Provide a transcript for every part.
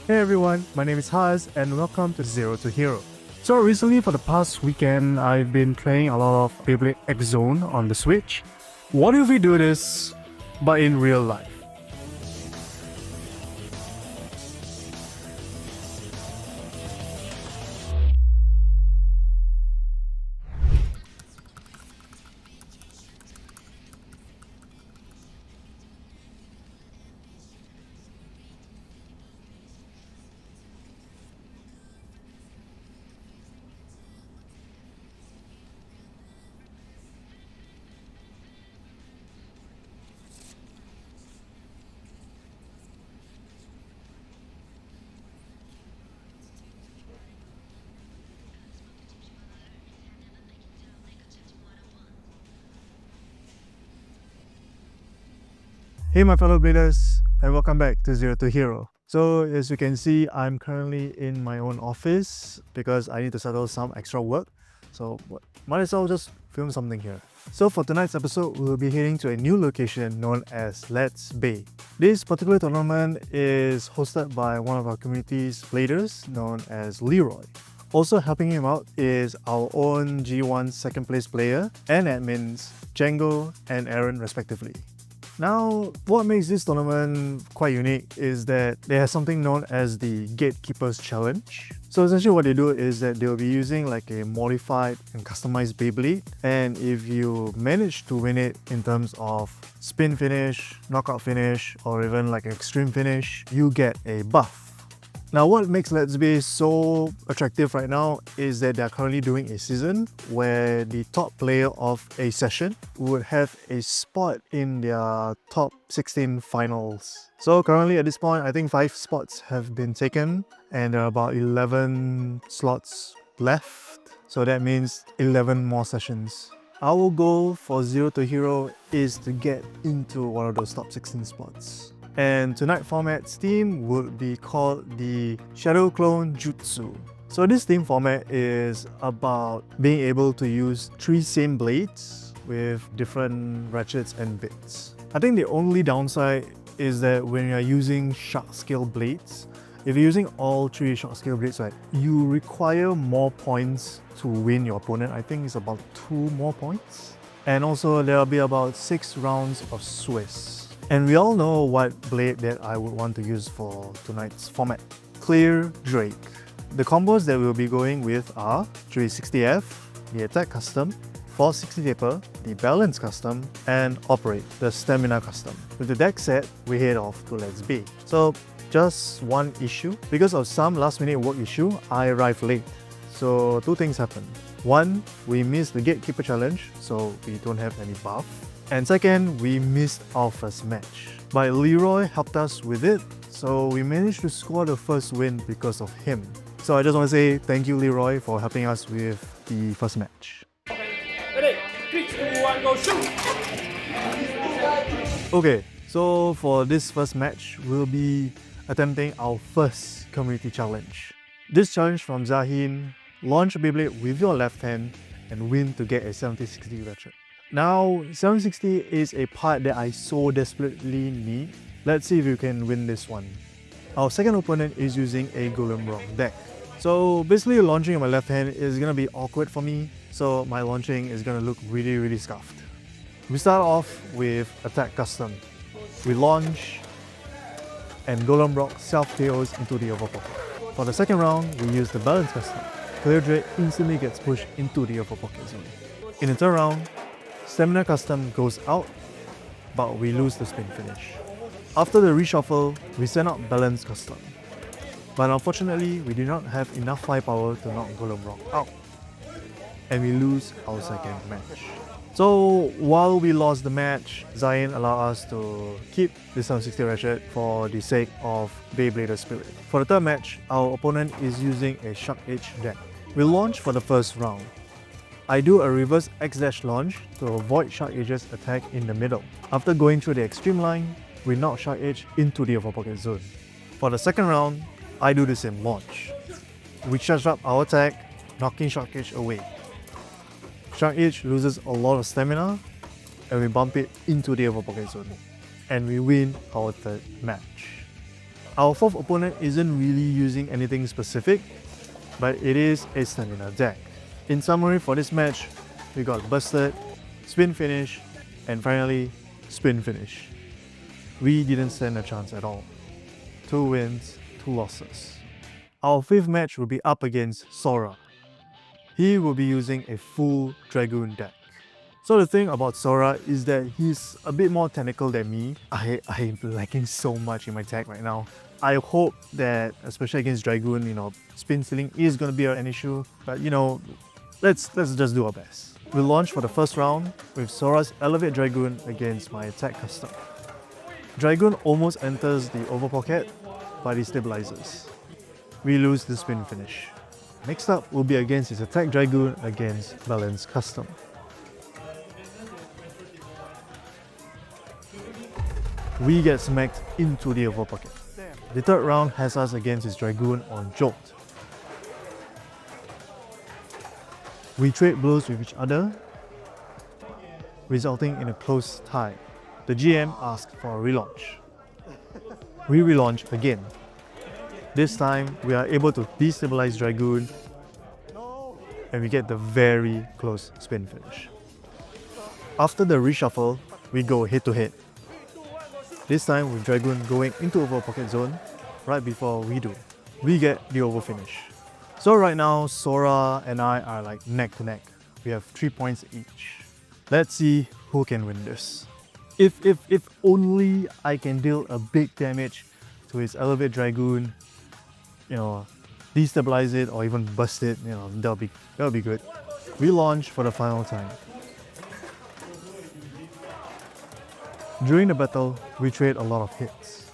Hey everyone, my name is Haz and welcome to Zero to Hero. So recently for the past weekend, I've been playing a lot of BEYBLADE X Zone on the Switch. What if we do this, but in real life? Hey my fellow Bladers, and welcome back to Zero to Hero. So as you can see, I'm currently in my own office because I need to settle some extra work. So might as well just film something here. So for tonight's episode, we'll be heading to a new location known as Let's Bey. This particular tournament is hosted by one of our community's players known as Leroy. Also helping him out is our own G1 second place player and admins Django and Aaron respectively. Now, what makes this tournament quite unique is that they have something known as the Gatekeepers Challenge. So essentially what they do is that they'll be using like a modified and customized Beyblade, and if you manage to win it in terms of spin finish, knockout finish, or even like an extreme finish, you get a buff. Now what makes Let's Bey so attractive right now is that they're currently doing a season where the top player of a session would have a spot in their top 16 finals. So currently at this point, I think 5 spots have been taken and there are about 11 slots left. So that means 11 more sessions. Our goal for Zero to Hero is to get into one of those top 16 spots. And tonight's format's theme would be called the Shadow Clone Jutsu. So this theme format is about being able to use 3 same blades with different ratchets and bits. I think the only downside is that when you're using shark scale blades, if you're using all 3 shark scale blades, right, you require more points to win your opponent. I think it's about 2 more points. And also there will be about 6 rounds of Swiss. And we all know what blade that I would want to use for tonight's format. Clear Drake. The combos that we'll be going with are 360F, the Attack Custom, 460 Taper, the Balance Custom, and Operate, the Stamina Custom. With the deck set, we head off to Let's Bey. So just one issue. Because of some last minute work issue, I arrived late. So 2 things happened. 1, we missed the Gatekeeper Challenge, so we don't have any buff. And second, we missed our first match. But Leroy helped us with it, so we managed to score the first win because of him. So I just want to say thank you Leroy for helping us with the first match. Ready? 3, 2, 1, go shoot! Okay, so for this first match, we'll be attempting our first community challenge. This challenge from Zahin: launch a Beyblade with your left hand and win to get a 70-60 ratchet. Now, 760 is a part that I so desperately need. Let's see if you can win this one. Our second opponent is using a Golem Rock deck. So basically launching on my left hand is gonna be awkward for me, so my launching is gonna look really scuffed. We start off with Attack Custom. We launch and Golem Rock self-KOs into the over pocket. For the second round, we use the Balance Custom. Clear Drake instantly gets pushed into the over pocket zone. In the third round, Stamina Custom goes out, but we lose the spin finish. After the reshuffle, we send out Balance Custom. But unfortunately, we do not have enough firepower to knock Golem Rock out. And we lose our second match. So while we lost the match, Zain allowed us to keep the 760 ratchet for the sake of Beyblader Spirit. For the third match, our opponent is using a Shark Edge deck. We launch for the first round. I do a reverse X-dash launch to avoid Shark Edge's attack in the middle. After going through the extreme line, we knock Shark Edge into the over pocket zone. For the second round, I do the same launch. We charge up our attack, knocking Shark Edge away. Shark Edge loses a lot of stamina and we bump it into the over pocket zone. And we win our third match. Our fourth opponent isn't really using anything specific, but it is a stamina deck. In summary for this match, we got busted, spin finish, and finally spin finish. We didn't stand a chance at all. 2 wins, 2 losses. Our fifth match will be up against Sora. He will be using a full Dragoon deck. So the thing about Sora is that he's a bit more technical than me. I'm lacking so much in my tech right now. I hope that, especially against Dragoon, spin stealing is going to be an issue. But let's just do our best. We'll launch for the first round with Sora's Elevate Dragoon against my attack custom. Dragoon almost enters the over pocket, but he stabilizes. We lose the spin finish. Next up will be against his attack Dragoon against Balance Custom. We get smacked into the over pocket. The third round has us against his Dragoon on Jolt. We trade blows with each other, resulting in a close tie. The GM asked for a relaunch. We relaunch again. This time, we are able to destabilize Dragoon, and we get the very close spin finish. After the reshuffle, we go head to head. This time with Dragoon going into over pocket zone right before we do. We get the over finish. So right now, Sora and I are like neck to neck. We have 3 points each. Let's see who can win this. If only I can deal a big damage to his Elevate Dragoon, destabilize it or even bust it, that'll be good. We launch for the final time. During the battle, we trade a lot of hits.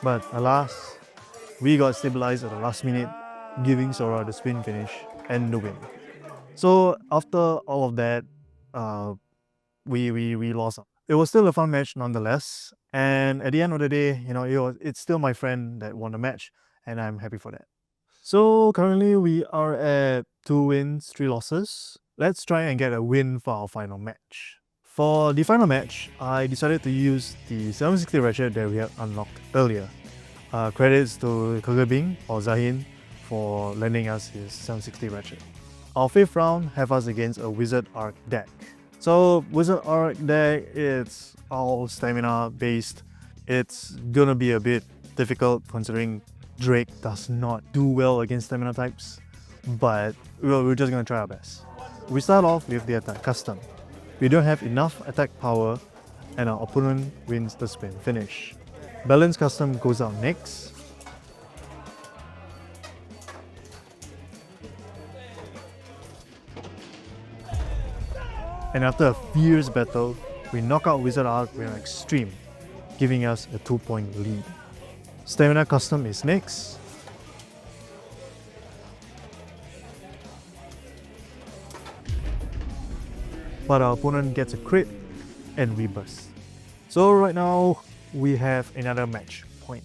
But alas, we got stabilized at the last minute, giving Sora the spin finish and the win. So after all of that, we lost. It was still a fun match nonetheless, and at the end of the day, it's still my friend that won the match, and I'm happy for that. So currently we are at 2 wins, 3 losses. Let's try and get a win for our final match. For the final match, I decided to use the 760 ratchet that we had unlocked earlier. Credits to Bing or Zahin for lending us his 760 ratchet. Our 5th round have us against a Wizard Arc deck. So Wizard Arc deck, it's all stamina based. It's gonna be a bit difficult considering Drake does not do well against stamina types, but we're just gonna try our best. We start off with the attack custom. We don't have enough attack power and our opponent wins the spin finish. Balance custom goes out next. And after a fierce battle, we knock out Wizard Arc with an extreme, giving us a 2-point lead. Stamina custom is next. But our opponent gets a crit and we burst. So right now, we have another match point.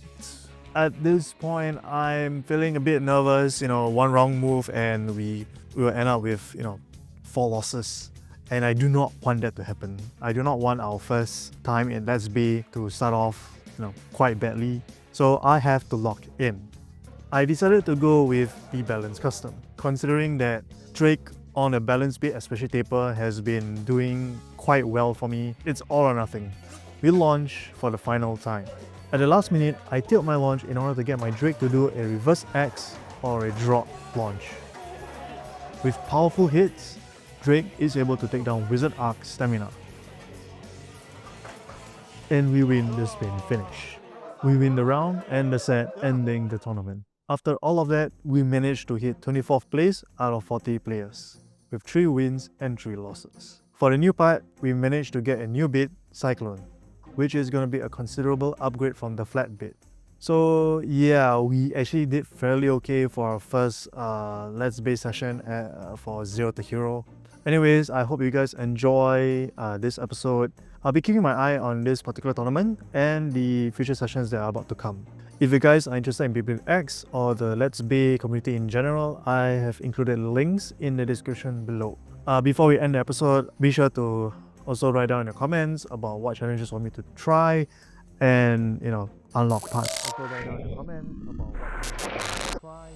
At this point, I'm feeling a bit nervous, one wrong move and we will end up with, 4 losses. And I do not want that to happen. I do not want our first time in Let's Be to start off, quite badly. So I have to lock in. I decided to go with the Balance Custom, considering that Drake on a balance bit, especially taper, has been doing quite well for me. It's all or nothing. We launch for the final time. At the last minute, I tilt my launch in order to get my Drake to do a reverse X or a drop launch. With powerful hits, Drake is able to take down Wizard Arc stamina. And we win the spin finish. We win the round and the set, ending the tournament. After all of that, we managed to hit 24th place out of 40 players, with 3 wins and 3 losses. For the new part, we managed to get a new bit, Cyclone, which is going to be a considerable upgrade from the flat bit. So yeah, we actually did fairly okay for our first Let's Base session for Zero to Hero. Anyways, I hope you guys enjoy this episode. I'll be keeping my eye on this particular tournament and the future sessions that are about to come. If you guys are interested in BEYBLADE X or the Let's Bey community in general, I have included links in the description below. Before we end the episode, be sure to also write down in the comments about what challenges you want me to try and, unlock parts. Also write down in the comments about what challenges you want me to try